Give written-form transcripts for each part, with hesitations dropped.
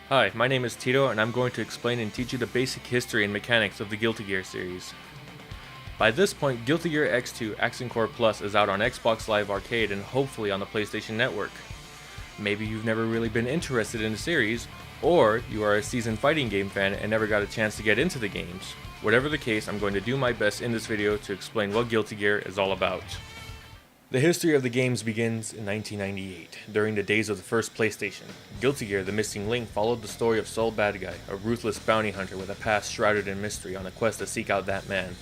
Hi, my name is Tito, and I'm going to explain and teach you the basic history and mechanics of the Guilty Gear series. By this point, Guilty Gear X2 Accent Core Plus is out on Xbox Live Arcade and hopefully on the PlayStation Network. Maybe you've never really been interested in the series, or you are a seasoned fighting game fan and never got a chance to get into the games. Whatever the case, I'm going to do my best in this video to explain what Guilty Gear is all about. The history of the games begins in 1998, during the days of the first PlayStation. Guilty Gear: The Missing Link followed the story of Sol Badguy, a ruthless bounty hunter with a past shrouded in mystery on a quest to seek out that man.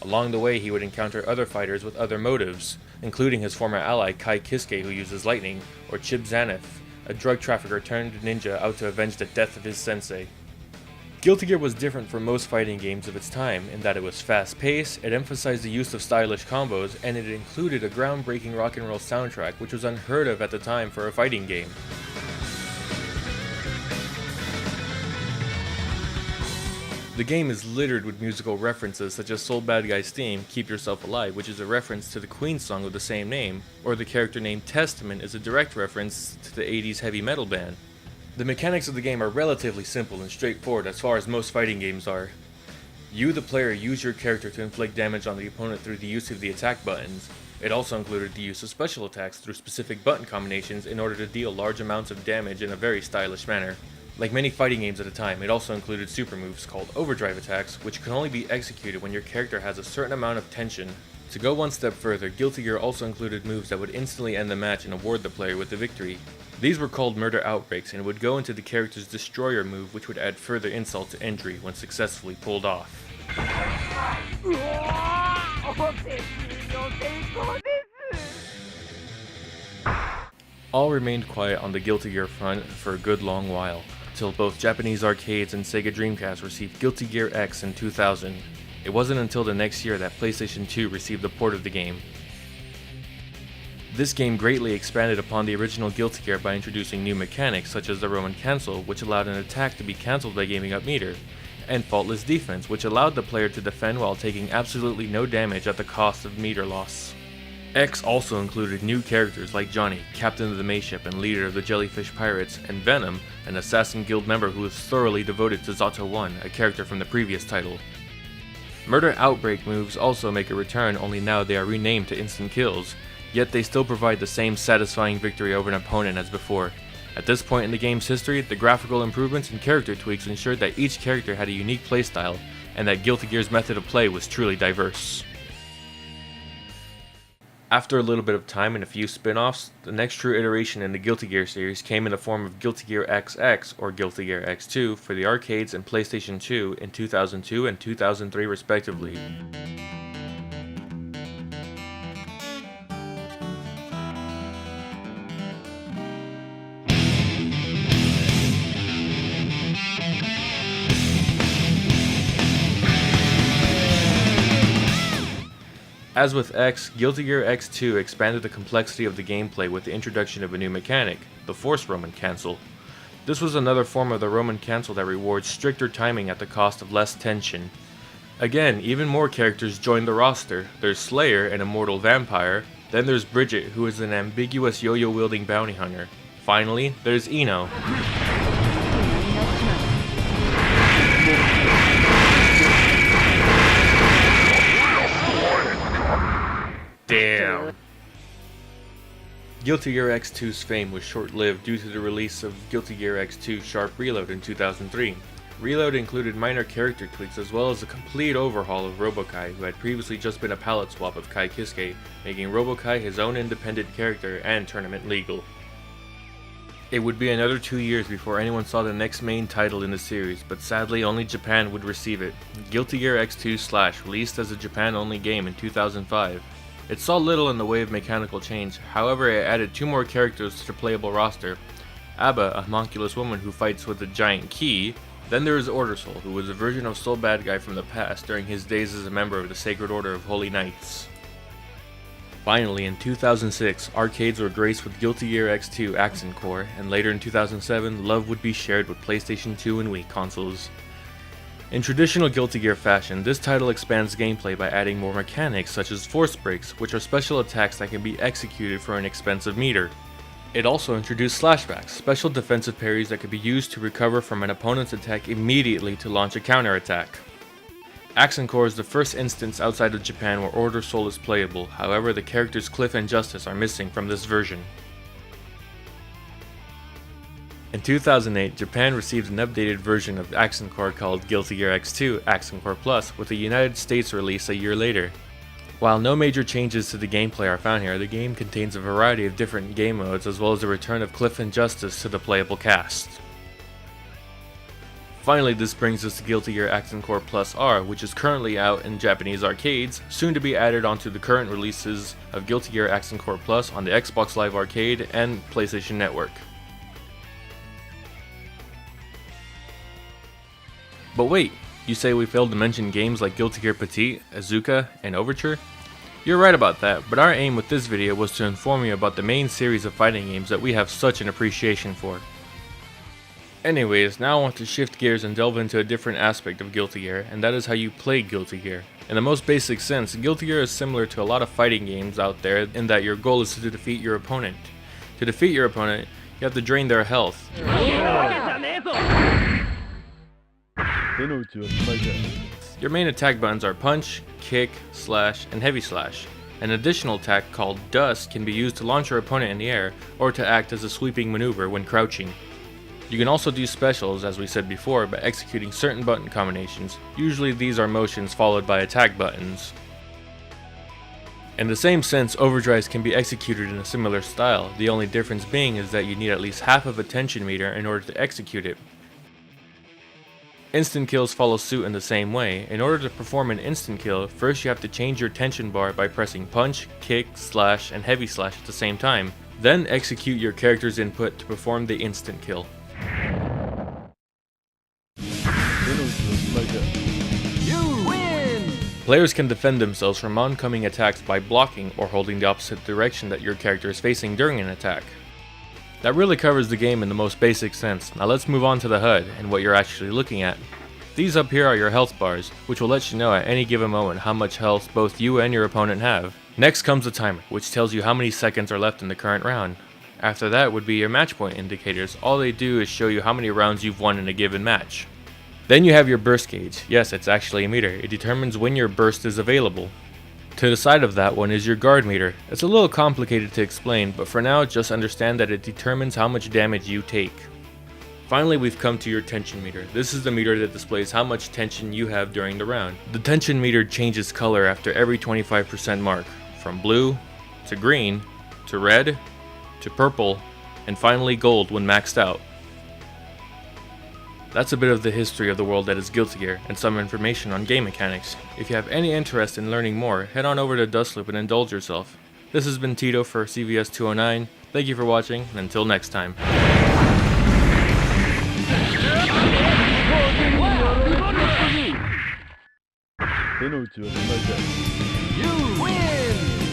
Along the way, he would encounter other fighters with other motives, including his former ally Kai Kiske, who uses lightning, or Chip Zaneth, a drug trafficker turned ninja out to avenge the death of his sensei. Guilty Gear was different from most fighting games of its time in that it was fast-paced, it emphasized the use of stylish combos, and it included a groundbreaking rock and roll soundtrack which was unheard of at the time for a fighting game. The game is littered with musical references such as Sol Badguy's theme, Keep Yourself Alive, which is a reference to the Queen song of the same name, or the character named Testament is a direct reference to the 80s heavy metal band. The mechanics of the game are relatively simple and straightforward as far as most fighting games are. You, the player, use your character to inflict damage on the opponent through the use of the attack buttons. It also included the use of special attacks through specific button combinations in order to deal large amounts of damage in a very stylish manner. Like many fighting games at the time, it also included super moves called overdrive attacks, which can only be executed when your character has a certain amount of tension. To go one step further, Guilty Gear also included moves that would instantly end the match and award the player with the victory. These were called murder outbreaks and would go into the character's destroyer move, which would add further insult to injury when successfully pulled off. All remained quiet on the Guilty Gear front for a good long while, until both Japanese arcades and Sega Dreamcast received Guilty Gear X in 2000. It wasn't until the next year that PlayStation 2 received a port of the game. This game greatly expanded upon the original Guilty Gear by introducing new mechanics such as the Roman cancel, which allowed an attack to be cancelled by gaming up meter, and faultless defense, which allowed the player to defend while taking absolutely no damage at the cost of meter loss. X also included new characters like Johnny, captain of the May ship and leader of the Jellyfish Pirates, and Venom, an assassin guild member who was thoroughly devoted to Zato 1, a character from the previous title. Murder outbreak moves also make a return, only now they are renamed to instant kills, yet they still provide the same satisfying victory over an opponent as before. At this point in the game's history, the graphical improvements and character tweaks ensured that each character had a unique playstyle, and that Guilty Gear's method of play was truly diverse. After a little bit of time and a few spin-offs, the next true iteration in the Guilty Gear series came in the form of Guilty Gear XX or Guilty Gear X2 for the arcades and PlayStation 2 in 2002 and 2003 respectively. As with X, Guilty Gear X2 expanded the complexity of the gameplay with the introduction of a new mechanic, the Force Roman Cancel. This was another form of the Roman Cancel that rewards stricter timing at the cost of less tension. Again, even more characters joined the roster. There's Slayer, an immortal vampire, then there's Bridget, who is an ambiguous yo-yo wielding bounty hunter. Finally, there's Eno. Damn. Guilty Gear X2's fame was short-lived due to the release of Guilty Gear X2 Sharp Reload in 2003. Reload included minor character tweaks as well as a complete overhaul of Robokai, who had previously just been a palette swap of Kai Kiske, making Robokai his own independent character and tournament legal. It would be another 2 years before anyone saw the next main title in the series, but sadly only Japan would receive it. Guilty Gear X2 Slash released as a Japan-only game in 2005. It saw little in the way of mechanical change, however it added 2 more characters to the playable roster. Abba, a homunculus woman who fights with a giant key. Then there is Order Soul, who was a version of Sol Badguy from the past during his days as a member of the Sacred Order of Holy Knights. Finally, in 2006, arcades were graced with Guilty Gear X2 Accent Core, and later in 2007, love would be shared with PlayStation 2 and Wii consoles. In traditional Guilty Gear fashion, this title expands gameplay by adding more mechanics such as force breaks, which are special attacks that can be executed for an expensive meter. It also introduced slashbacks, special defensive parries that could be used to recover from an opponent's attack immediately to launch a counterattack. Accent Core is the first instance outside of Japan where Order Soul is playable, however the characters Cliff and Justice are missing from this version. In 2008, Japan received an updated version of Accent Core called Guilty Gear X2 Accent Core Plus with a United States release a year later. While no major changes to the gameplay are found here, the game contains a variety of different game modes as well as the return of Cliff and Justice to the playable cast. Finally, this brings us to Guilty Gear Accent Core Plus R, which is currently out in Japanese arcades, soon to be added onto the current releases of Guilty Gear Accent Core Plus on the Xbox Live Arcade and PlayStation Network. But wait, you say we failed to mention games like Guilty Gear Petite, Azuka, and Overture? You're right about that, but our aim with this video was to inform you about the main series of fighting games that we have such an appreciation for. Anyways, now I want to shift gears and delve into a different aspect of Guilty Gear, and that is how you play Guilty Gear. In the most basic sense, Guilty Gear is similar to a lot of fighting games out there in that your goal is to defeat your opponent. To defeat your opponent, you have to drain their health. Your main attack buttons are punch, kick, slash, and heavy slash. An additional attack called dust can be used to launch your opponent in the air or to act as a sweeping maneuver when crouching. You can also do specials, as we said before, by executing certain button combinations. Usually these are motions followed by attack buttons. In the same sense, overdrives can be executed in a similar style, the only difference being is that you need at least half of a tension meter in order to execute it. Instant kills follow suit in the same way. In order to perform an instant kill, first you have to change your tension bar by pressing punch, kick, slash, and heavy slash at the same time. Then execute your character's input to perform the instant kill. You win! Players can defend themselves from oncoming attacks by blocking or holding the opposite direction that your character is facing during an attack. That really covers the game in the most basic sense. Now let's move on to the HUD and what you're actually looking at. These up here are your health bars, which will let you know at any given moment how much health both you and your opponent have. Next comes the timer, which tells you how many seconds are left in the current round. After that would be your match point indicators. All they do is show you how many rounds you've won in a given match. Then you have your burst gauge. Yes, it's actually a meter. It determines when your burst is available. To the side of that one is your guard meter. It's a little complicated to explain, but for now just understand that it determines how much damage you take. Finally, we've come to your tension meter. This is the meter that displays how much tension you have during the round. The tension meter changes color after every 25% mark, from blue to green to red to purple and finally gold when maxed out. That's a bit of the history of the world that is Guilty Gear, and some information on game mechanics. If you have any interest in learning more, head on over to Dustloop and indulge yourself. This has been Tito for CVS209. Thank you for watching, and until next time. You win!